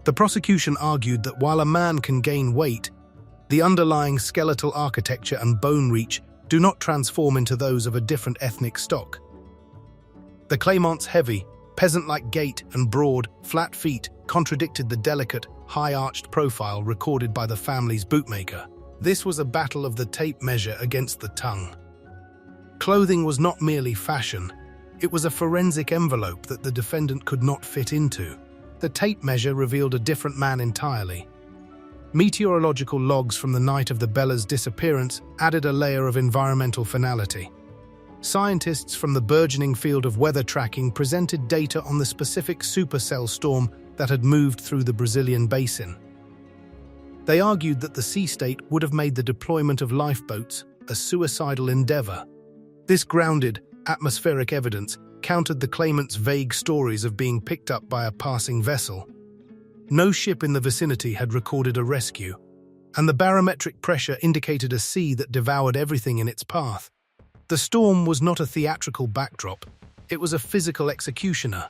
The prosecution argued that while a man can gain weight, the underlying skeletal architecture and bone reach do not transform into those of a different ethnic stock. The claimant's heavy, peasant-like gait and broad, flat feet contradicted the delicate, high-arched profile recorded by the family's bootmaker. This was a battle of the tape measure against the tongue. Clothing was not merely fashion, it was a forensic envelope that the defendant could not fit into. The tape measure revealed a different man entirely. Meteorological logs from the night of the Bella's disappearance added a layer of environmental finality. Scientists from the burgeoning field of weather tracking presented data on the specific supercell storm that had moved through the Brazilian basin. They argued that the sea state would have made the deployment of lifeboats a suicidal endeavor. This grounded, atmospheric evidence countered the claimant's vague stories of being picked up by a passing vessel. No ship in the vicinity had recorded a rescue, and the barometric pressure indicated a sea that devoured everything in its path. The storm was not a theatrical backdrop, it was a physical executioner.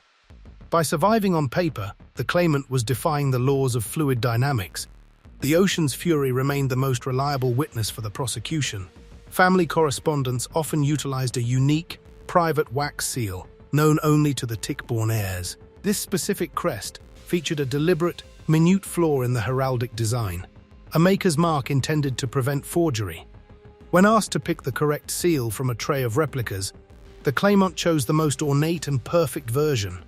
By surviving on paper, the claimant was defying the laws of fluid dynamics. The ocean's fury remained the most reliable witness for the prosecution. Family correspondents often utilized a unique, private wax seal, known only to the Tichborne heirs. This specific crest featured a deliberate, minute flaw in the heraldic design, a maker's mark intended to prevent forgery. When asked to pick the correct seal from a tray of replicas, the claimant chose the most ornate and perfect version.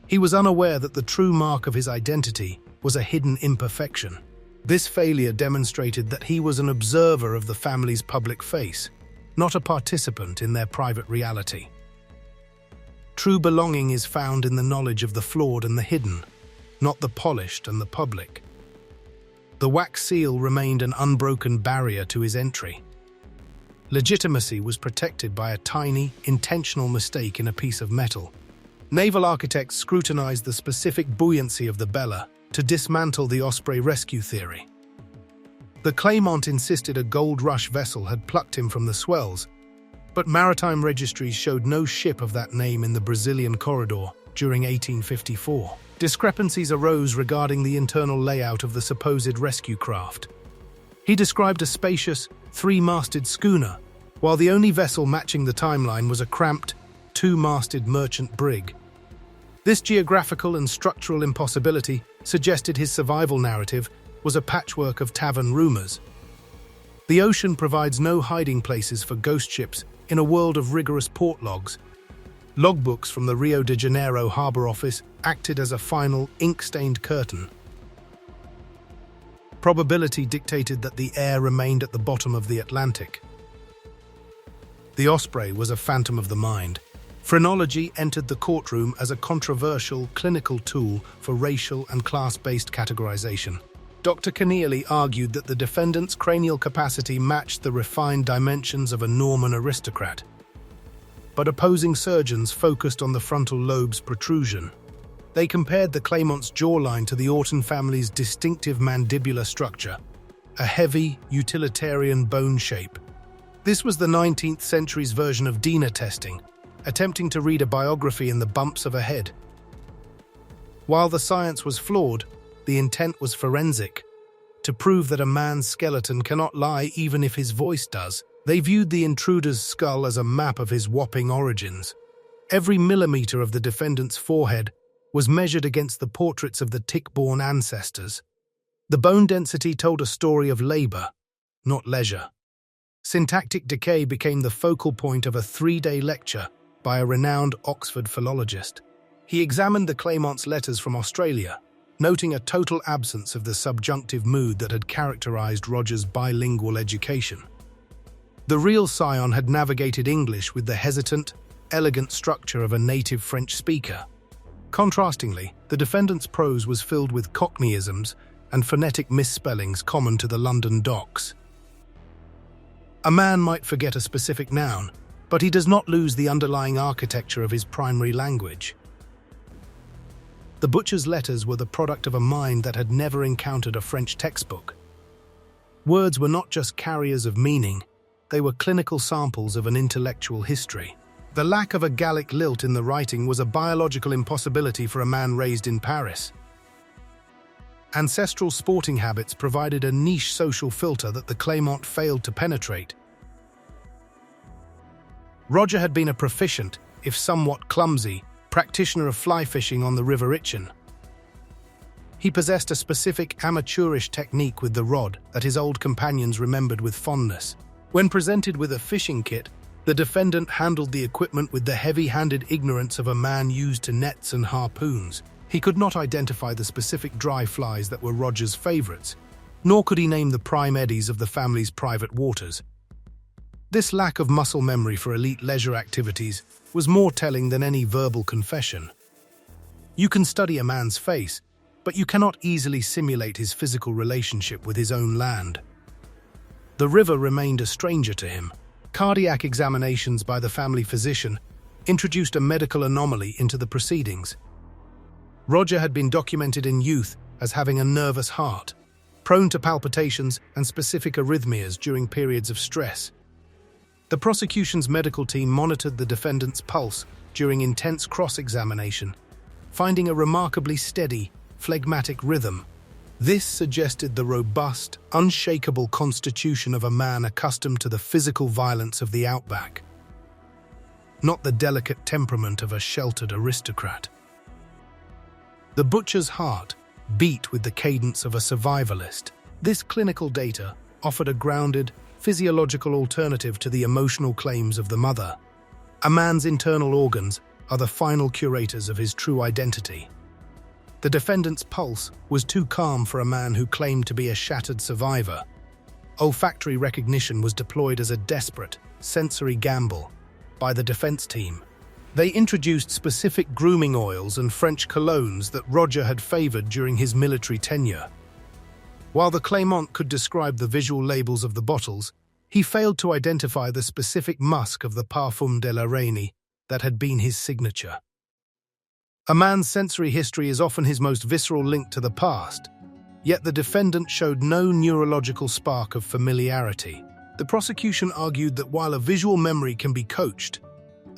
He was unaware that the true mark of his identity was a hidden imperfection. This failure demonstrated that he was an observer of the family's public face, not a participant in their private reality. True belonging is found in the knowledge of the flawed and the hidden, not the polished and the public. The wax seal remained an unbroken barrier to his entry. Legitimacy was protected by a tiny, intentional mistake in a piece of metal. Naval architects scrutinized the specific buoyancy of the Bella to dismantle the Osprey rescue theory. The claimant insisted a Gold Rush vessel had plucked him from the swells, but maritime registries showed no ship of that name in the Brazilian corridor during 1854. Discrepancies arose regarding the internal layout of the supposed rescue craft. He described a spacious, three-masted schooner, while the only vessel matching the timeline was a cramped, two-masted merchant brig. This geographical and structural impossibility suggested his survival narrative was a patchwork of tavern rumors. The ocean provides no hiding places for ghost ships in a world of rigorous port logs. Logbooks from the Rio de Janeiro Harbour Office acted as a final, ink-stained curtain. Probability dictated that the heir remained at the bottom of the Atlantic. The Osprey was a phantom of the mind. Phrenology entered the courtroom as a controversial clinical tool for racial and class-based categorization. Dr. Keneally argued that the defendant's cranial capacity matched the refined dimensions of a Norman aristocrat, but opposing surgeons focused on the frontal lobe's protrusion. They compared the claimant's jawline to the Orton family's distinctive mandibular structure, a heavy, utilitarian bone shape. This was the 19th century's version of DNA testing, attempting to read a biography in the bumps of a head. While the science was flawed, the intent was forensic. To prove that a man's skeleton cannot lie even if his voice does, they viewed the intruder's skull as a map of his whopping origins. Every millimeter of the defendant's forehead was measured against the portraits of the Tichborne ancestors. The bone density told a story of labor, not leisure. Syntactic decay became the focal point of a 3-day lecture by a renowned Oxford philologist. He examined the claimant's letters from Australia, noting a total absence of the subjunctive mood that had characterized Roger's bilingual education. The real scion had navigated English with the hesitant, elegant structure of a native French speaker. Contrastingly, the defendant's prose was filled with Cockneyisms and phonetic misspellings common to the London docks. A man might forget a specific noun, but he does not lose the underlying architecture of his primary language. The butcher's letters were the product of a mind that had never encountered a French textbook. Words were not just carriers of meaning, they were clinical samples of an intellectual history. The lack of a Gallic lilt in the writing was a biological impossibility for a man raised in Paris. Ancestral sporting habits provided a niche social filter that the claimant failed to penetrate. Roger had been a proficient, if somewhat clumsy, practitioner of fly fishing on the River Itchen. He possessed a specific amateurish technique with the rod that his old companions remembered with fondness. When presented with a fishing kit, the defendant handled the equipment with the heavy-handed ignorance of a man used to nets and harpoons. He could not identify the specific dry flies that were Roger's favorites, nor could he name the prime eddies of the family's private waters. This lack of muscle memory for elite leisure activities was more telling than any verbal confession. You can study a man's face, but you cannot easily simulate his physical relationship with his own land. The river remained a stranger to him. Cardiac examinations by the family physician introduced a medical anomaly into the proceedings. Roger had been documented in youth as having a nervous heart, prone to palpitations and specific arrhythmias during periods of stress. The prosecution's medical team monitored the defendant's pulse during intense cross-examination, finding a remarkably steady, phlegmatic rhythm. This suggested the robust, unshakable constitution of a man accustomed to the physical violence of the outback, not the delicate temperament of a sheltered aristocrat. The butcher's heart beat with the cadence of a survivalist. This clinical data offered a grounded, physiological alternative to the emotional claims of the mother. A man's internal organs are the final curators of his true identity. The defendant's pulse was too calm for a man who claimed to be a shattered survivor. Olfactory recognition was deployed as a desperate, sensory gamble by the defense team. They introduced specific grooming oils and French colognes that Roger had favored during his military tenure. While the claimant could describe the visual labels of the bottles, he failed to identify the specific musk of the parfum de la reine that had been his signature. A man's sensory history is often his most visceral link to the past, yet the defendant showed no neurological spark of familiarity. The prosecution argued that while a visual memory can be coached,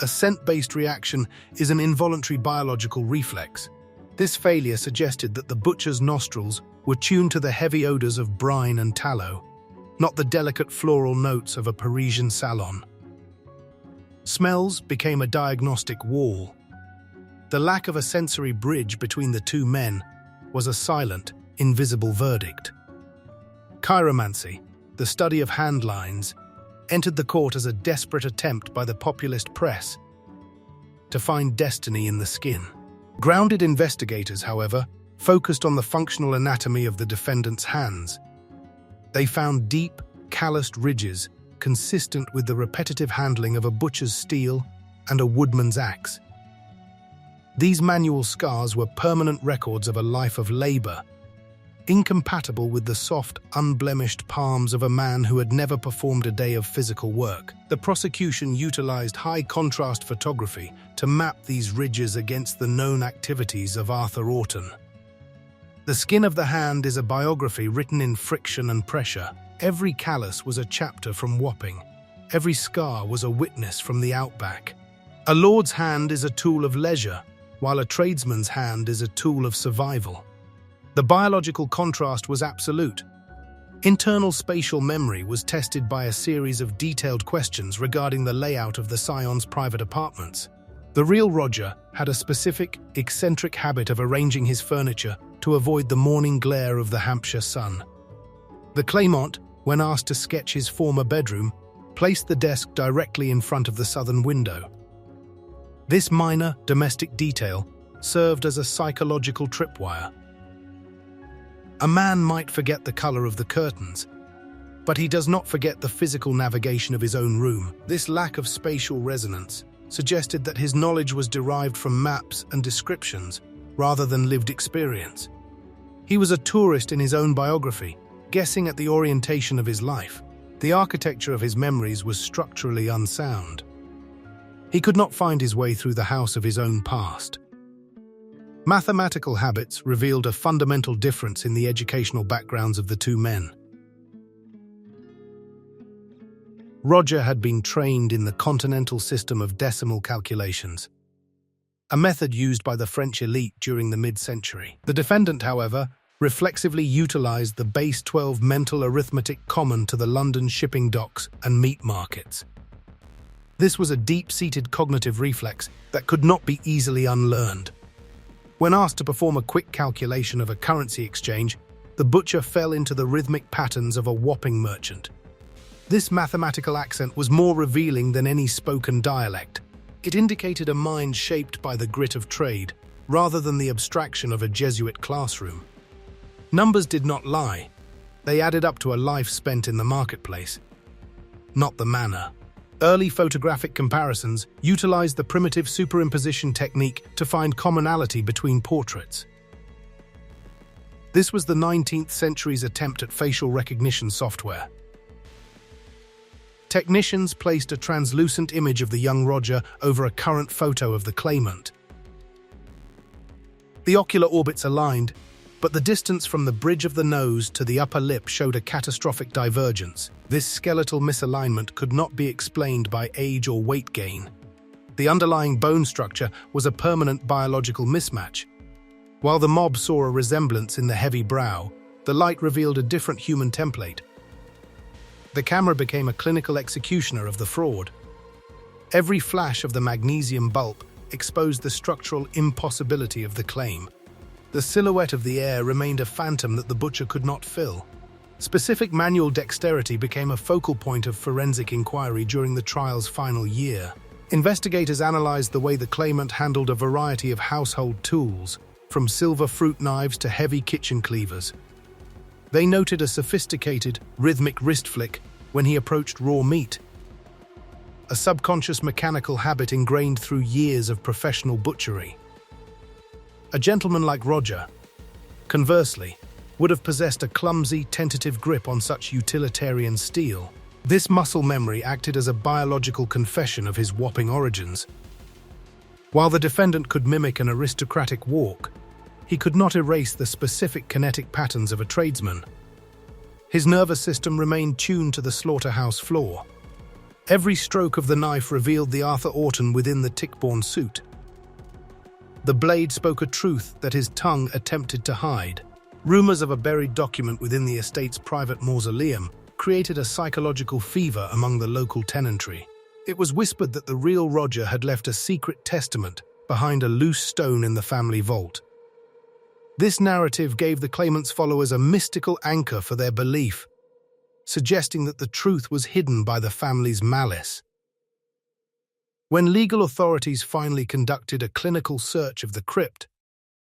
a scent-based reaction is an involuntary biological reflex. This failure suggested that the butcher's nostrils were tuned to the heavy odors of brine and tallow, not the delicate floral notes of a Parisian salon. Smells became a diagnostic wall. The lack of a sensory bridge between the two men was a silent, invisible verdict. Chiromancy, the study of hand lines, entered the court as a desperate attempt by the populist press to find destiny in the skin. Grounded investigators, however, focused on the functional anatomy of the defendant's hands. They found deep, calloused ridges consistent with the repetitive handling of a butcher's steel and a woodman's axe. These manual scars were permanent records of a life of labor, incompatible with the soft, unblemished palms of a man who had never performed a day of physical work. The prosecution utilized high-contrast photography to map these ridges against the known activities of Arthur Orton. The skin of the hand is a biography written in friction and pressure. Every callus was a chapter from Wapping. Every scar was a witness from the outback. A lord's hand is a tool of leisure, while a tradesman's hand is a tool of survival. The biological contrast was absolute. Internal spatial memory was tested by a series of detailed questions regarding the layout of the scion's private apartments. The real Roger had a specific, eccentric habit of arranging his furniture to avoid the morning glare of the Hampshire sun. The claimant, when asked to sketch his former bedroom, placed the desk directly in front of the southern window. This minor, domestic detail served as a psychological tripwire. A man might forget the color of the curtains, but he does not forget the physical navigation of his own room. This lack of spatial resonance suggested that his knowledge was derived from maps and descriptions rather than lived experience. He was a tourist in his own biography, guessing at the orientation of his life. The architecture of his memories was structurally unsound. He could not find his way through the house of his own past. Mathematical habits revealed a fundamental difference in the educational backgrounds of the two men. Roger had been trained in the continental system of decimal calculations, a method used by the French elite during the mid-century. The defendant, however, reflexively utilized the base 12 mental arithmetic common to the London shipping docks and meat markets. This was a deep-seated cognitive reflex that could not be easily unlearned. When asked to perform a quick calculation of a currency exchange, the butcher fell into the rhythmic patterns of a Wapping merchant. This mathematical accent was more revealing than any spoken dialect. It indicated a mind shaped by the grit of trade, rather than the abstraction of a Jesuit classroom. Numbers did not lie. They added up to a life spent in the marketplace, not the manner. Early photographic comparisons utilized the primitive superimposition technique to find commonality between portraits. This was the 19th century's attempt at facial recognition software. Technicians placed a translucent image of the young Roger over a current photo of the claimant. The ocular orbits aligned, but the distance from the bridge of the nose to the upper lip showed a catastrophic divergence. This skeletal misalignment could not be explained by age or weight gain. The underlying bone structure was a permanent biological mismatch. While the mob saw a resemblance in the heavy brow, the light revealed a different human template. The camera became a clinical executioner of the fraud. Every flash of the magnesium bulb exposed the structural impossibility of the claim. The silhouette of the heir remained a phantom that the butcher could not fill. Specific manual dexterity became a focal point of forensic inquiry during the trial's final year. Investigators analyzed the way the claimant handled a variety of household tools, from silver fruit knives to heavy kitchen cleavers. They noted a sophisticated, rhythmic wrist flick when he approached raw meat, a subconscious mechanical habit ingrained through years of professional butchery. A gentleman like Roger, conversely, would have possessed a clumsy, tentative grip on such utilitarian steel. This muscle memory acted as a biological confession of his whopping origins. While the defendant could mimic an aristocratic walk, he could not erase the specific kinetic patterns of a tradesman. His nervous system remained tuned to the slaughterhouse floor. Every stroke of the knife revealed the Arthur Orton within the Tichborne suit. The blade spoke a truth that his tongue attempted to hide. Rumors of a buried document within the estate's private mausoleum created a psychological fever among the local tenantry. It was whispered that the real Roger had left a secret testament behind a loose stone in the family vault. This narrative gave the claimant's followers a mystical anchor for their belief, suggesting that the truth was hidden by the family's malice. When legal authorities finally conducted a clinical search of the crypt,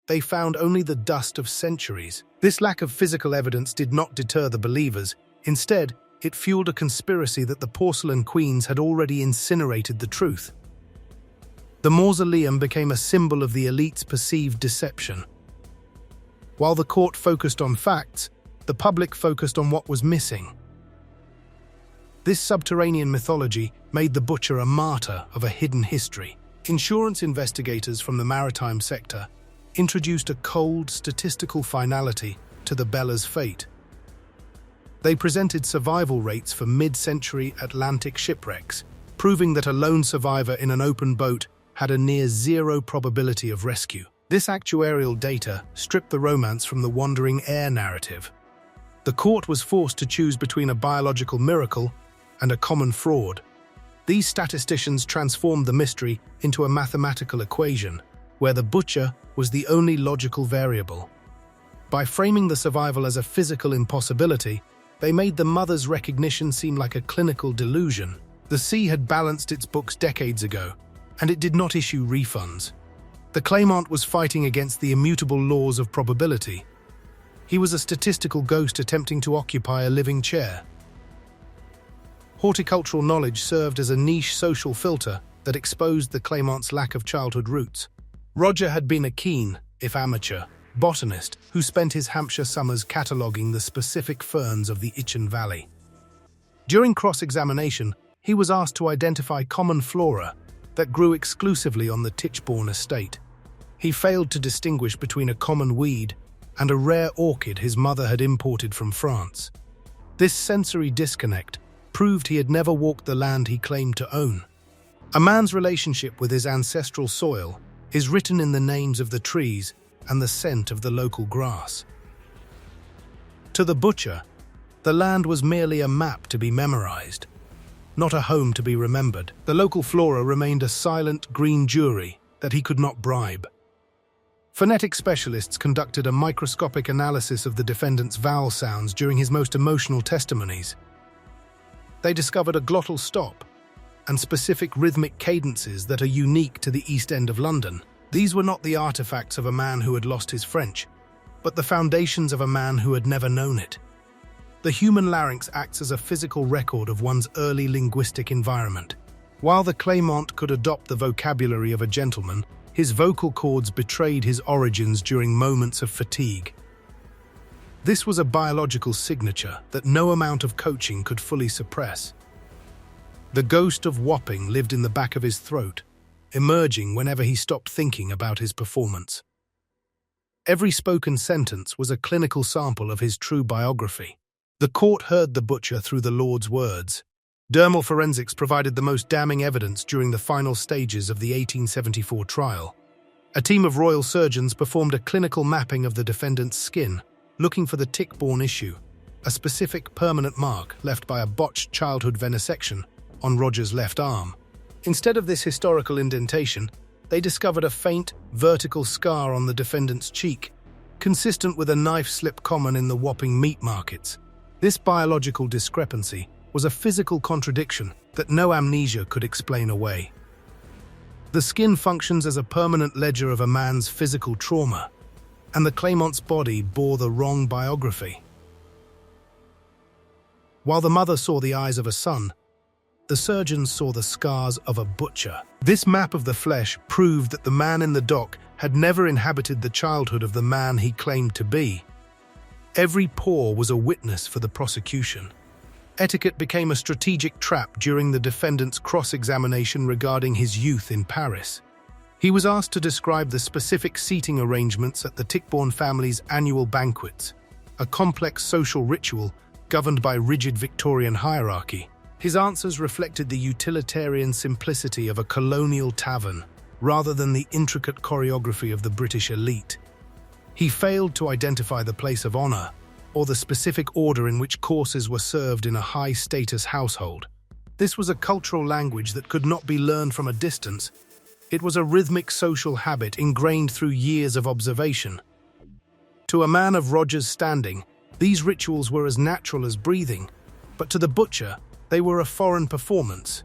they found only the dust of centuries. This lack of physical evidence did not deter the believers. Instead, it fueled a conspiracy that the porcelain queens had already incinerated the truth. The mausoleum became a symbol of the elite's perceived deception. While the court focused on facts, the public focused on what was missing. This subterranean mythology made the butcher a martyr of a hidden history. Insurance investigators from the maritime sector introduced a cold, statistical finality to the Bella's fate. They presented survival rates for mid-century Atlantic shipwrecks, proving that a lone survivor in an open boat had a near-zero probability of rescue. This actuarial data stripped the romance from the wandering heir narrative. The court was forced to choose between a biological miracle and a common fraud. These statisticians transformed the mystery into a mathematical equation, where the butcher was the only logical variable. By framing the survival as a physical impossibility, they made the mother's recognition seem like a clinical delusion. The sea had balanced its books decades ago, and it did not issue refunds. The claimant was fighting against the immutable laws of probability. He was a statistical ghost attempting to occupy a living chair. Horticultural knowledge served as a niche social filter that exposed the claimant's lack of childhood roots. Roger had been a keen, if amateur, botanist who spent his Hampshire summers cataloguing the specific ferns of the Itchen Valley. During cross-examination, he was asked to identify common flora that grew exclusively on the Tichborne Estate. He failed to distinguish between a common weed and a rare orchid his mother had imported from France. This sensory disconnect proved he had never walked the land he claimed to own. A man's relationship with his ancestral soil is written in the names of the trees and the scent of the local grass. To the butcher, the land was merely a map to be memorized, not a home to be remembered. The local flora remained a silent green jury that he could not bribe. Phonetic specialists conducted a microscopic analysis of the defendant's vowel sounds during his most emotional testimonies. They discovered a glottal stop and specific rhythmic cadences that are unique to the East End of London. These were not the artifacts of a man who had lost his French, but the foundations of a man who had never known it. The human larynx acts as a physical record of one's early linguistic environment. While the claimant could adopt the vocabulary of a gentleman, his vocal cords betrayed his origins during moments of fatigue. This was a biological signature that no amount of coaching could fully suppress. The ghost of whopping lived in the back of his throat, emerging whenever he stopped thinking about his performance. Every spoken sentence was a clinical sample of his true biography. The court heard the butcher through the Lord's words. Dermal forensics provided the most damning evidence during the final stages of the 1874 trial. A team of royal surgeons performed a clinical mapping of the defendant's skin, looking for the Tichborne issue, a specific permanent mark left by a botched childhood venesection on Roger's left arm. Instead of this historical indentation, they discovered a faint, vertical scar on the defendant's cheek, consistent with a knife slip common in the whopping meat markets. This biological discrepancy was a physical contradiction that no amnesia could explain away. The skin functions as a permanent ledger of a man's physical trauma, and the claimant's body bore the wrong biography. While the mother saw the eyes of a son, the surgeons saw the scars of a butcher. This map of the flesh proved that the man in the dock had never inhabited the childhood of the man he claimed to be. Every pore was a witness for the prosecution. Etiquette became a strategic trap during the defendant's cross-examination regarding his youth in Paris. He was asked to describe the specific seating arrangements at the Tichborne family's annual banquets, a complex social ritual governed by rigid Victorian hierarchy. His answers reflected the utilitarian simplicity of a colonial tavern, rather than the intricate choreography of the British elite. He failed to identify the place of honor, or the specific order in which courses were served in a high-status household. This was a cultural language that could not be learned from a distance. It was a rhythmic social habit ingrained through years of observation. To a man of Roger's standing, these rituals were as natural as breathing, but to the butcher, they were a foreign performance.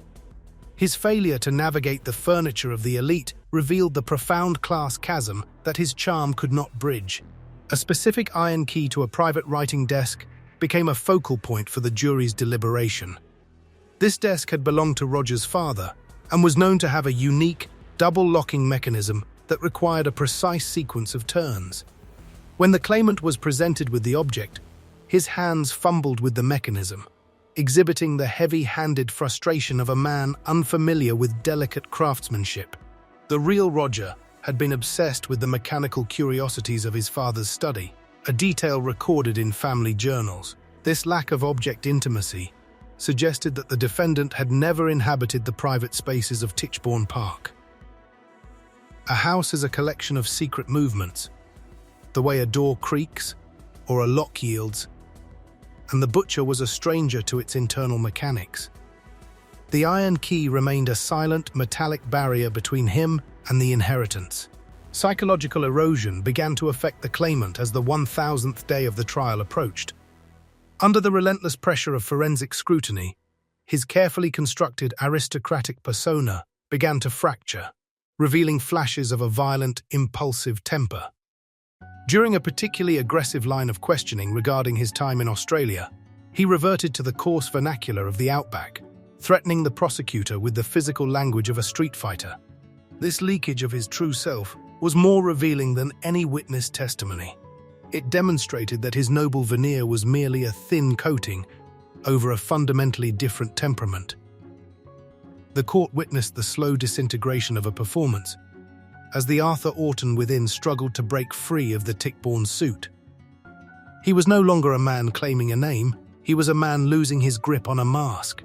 His failure to navigate the furniture of the elite revealed the profound class chasm that his charm could not bridge. A specific iron key to a private writing desk became a focal point for the jury's deliberation. This desk had belonged to Roger's father and was known to have a unique, double-locking mechanism that required a precise sequence of turns. When the claimant was presented with the object, his hands fumbled with the mechanism, exhibiting the heavy-handed frustration of a man unfamiliar with delicate craftsmanship. The real Roger had been obsessed with the mechanical curiosities of his father's study, a detail recorded in family journals. This lack of object intimacy suggested that the defendant had never inhabited the private spaces of Tichborne Park. A house is a collection of secret movements, the way a door creaks or a lock yields, and the butcher was a stranger to its internal mechanics. The iron key remained a silent, metallic barrier between him and the inheritance. Psychological erosion began to affect the claimant as the 1000th day of the trial approached. Under the relentless pressure of forensic scrutiny, his carefully constructed aristocratic persona began to fracture, revealing flashes of a violent, impulsive temper. During a particularly aggressive line of questioning regarding his time in Australia, he reverted to the coarse vernacular of the outback, threatening the prosecutor with the physical language of a street fighter. This leakage of his true self was more revealing than any witness testimony. It demonstrated that his noble veneer was merely a thin coating over a fundamentally different temperament. The court witnessed the slow disintegration of a performance, as the Arthur Orton within struggled to break free of the Tichborne suit. He was no longer a man claiming a name, he was a man losing his grip on a mask.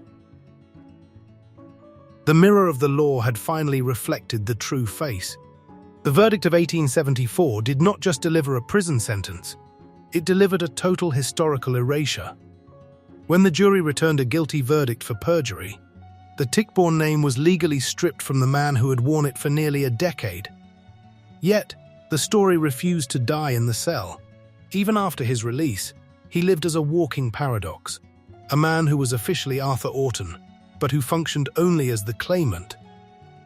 The mirror of the law had finally reflected the true face. The verdict of 1874 did not just deliver a prison sentence, it delivered a total historical erasure. When the jury returned a guilty verdict for perjury, the Tichborne name was legally stripped from the man who had worn it for nearly a decade. Yet, the story refused to die in the cell. Even after his release, he lived as a walking paradox, a man who was officially Arthur Orton, but who functioned only as the claimant.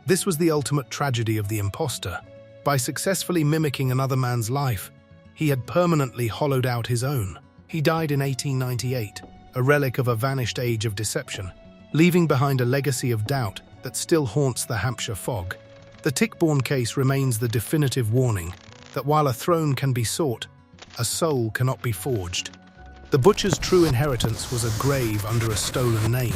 This was the ultimate tragedy of the imposter. By successfully mimicking another man's life, he had permanently hollowed out his own. He died in 1898, a relic of a vanished age of deception, leaving behind a legacy of doubt that still haunts the Hampshire fog. The Tichborne case remains the definitive warning that while a throne can be sought, a soul cannot be forged. The butcher's true inheritance was a grave under a stolen name.